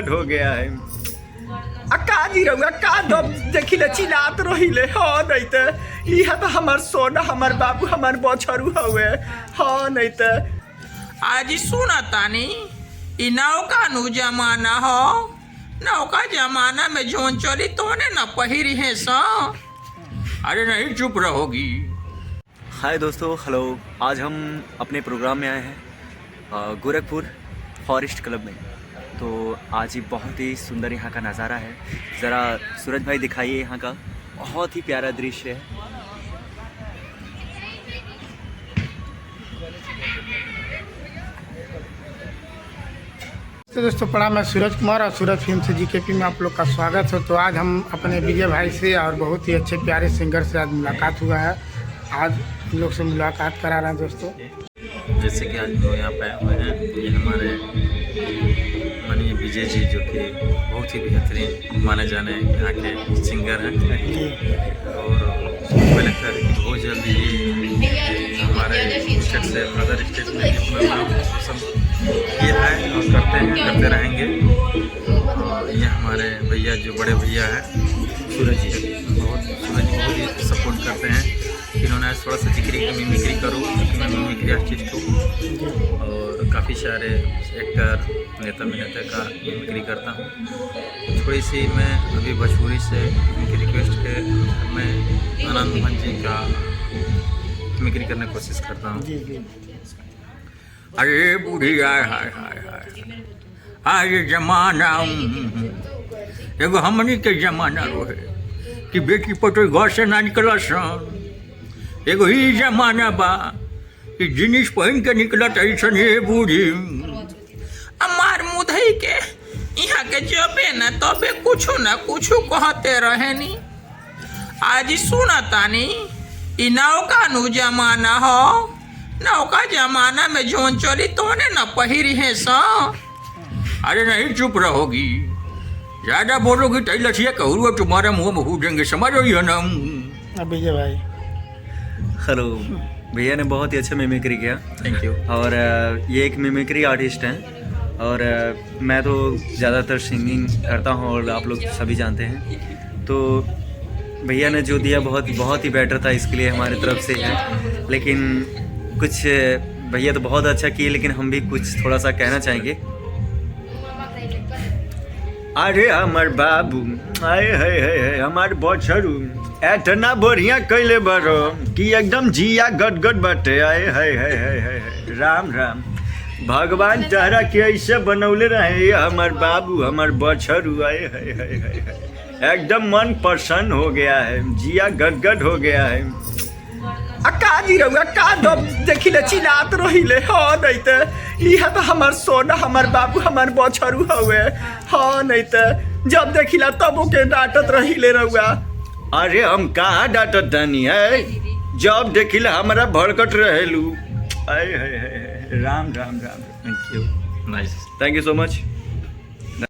गदगद हो गया है। काजी रहुआ का दब देखिले चिल्लात रहिले। हाँ नहीं तो यह तो हमार सोना हमार बाबू हमार बछरू हवे। हाँ नहीं तो आज सुना तानी इ नौका नु जमाना हो। नौका जमाना में जोन चली तोने न पहिरी है सा। अरे नहीं चुप रहोगी। हाय दोस्तों, हेलो। आज हम अपने प्रोग्राम में आए हैं गोरखपुर फॉरेस्ट क्लब में। तो आज ही बहुत ही सुंदर यहाँ का नज़ारा है। ज़रा सूरज भाई दिखाइए, यहाँ का बहुत ही प्यारा दृश्य है। तो दोस्तों प्रणाम, मैं सूरज कुमार और सूरज फिल्म से जीकेपी में आप लोग का स्वागत है। तो आज हम अपने विजय भाई से और बहुत ही अच्छे प्यारे सिंगर से आज मुलाकात हुआ है। आज हम लोग से मुलाकात करा रहे हैं दोस्तों। जैसे कि आज लोग यहाँ पे आए हुए हैं, ये हमारे माननीय विजय जी जो कि बहुत ही बेहतरीन माने जाने यहाँ के सिंगर हैं। और मुझे लगता है कि बहुत जल्दी ये हमारे स्टेट से अदर स्टेट में अपना नाम रोशन किया है और करते रहेंगे। और ये हमारे भैया जो बड़े भैया हैं सूरज जी बहुत ही सपोर्ट करते हैं। इन्होंने आज थोड़ा सा मिमिक्री करूँ क्योंकि मैं मिमिक्री आर्टिस्ट हूँ और काफ़ी सारे एक्टर नेता का मिमिक्री करता हूँ। थोड़ी सी मैं अभी भोजपुरी से उनकी रिक्वेस्ट के मैं आनंद मोहन जी का मिमिक्री करने की कोशिश करता हूँ। अरे बूढ़ी हाय हाय हाय हाय आज जमाना एगो हमनी के जमाना रहे कि बेटी पटोई घर से ना निकल सन। एगो ही जमाना बा कि जीनिस पहन के निकलत ऐसन हे बूढ़ी। हमार मुधई के यहाँ के जबे न तबे कुछो न कुछो कहते रहेनी। आज सुना तानी इ नौका नु जमाना हो। नौका जमाना में जोन चली तोने न पहिरी है सा। अरे नहीं चुप रहोगी, ज़्यादा बोलोगी तो लसिया कहूँ तुम्हारा मुँह में हो देंगे, समझ रही है ना। विजय भाई हेलो। भैया ने बहुत ही अच्छा मिमिक्री किया, थैंक यू। और ये एक मिमिक्री आर्टिस्ट हैं और मैं तो ज़्यादातर सिंगिंग करता हूँ और आप लोग सभी जानते हैं। तो भैया ने जो दिया बहुत ही बेटर था, इसके लिए हमारी तरफ से है। लेकिन कुछ भैया तो बहुत अच्छा किए, लेकिन हम भी कुछ थोड़ा सा कहना चाहेंगे। अरे हमार बाबू आए है हमार बछरू इतना बढ़िया कैले बड़ो कि एकदम जिया गदगद बाटे। आए है राम राम। भगवान तारा के ऐसे बनौले रहे हमार बाबू हमार बछरू। आए है एकदम मन प्रसन्न हो गया है, जिया गदगद हो गया है। काजी रहुआ का दब देखिले चिल्लात रहिले। हाँ नहीं तो यह तो हमार सोना हमार बाबू हमार बछरू हवे। हाँ नहीं तो जब देखिला तब ओके डांटत रहिले रहुआ। अरे हम कहाँ डांटत दानी है, जब देखिला हमारा भड़कट रहेलू। आए है Ram Ram Ram. Thank you, nice, thank you so much.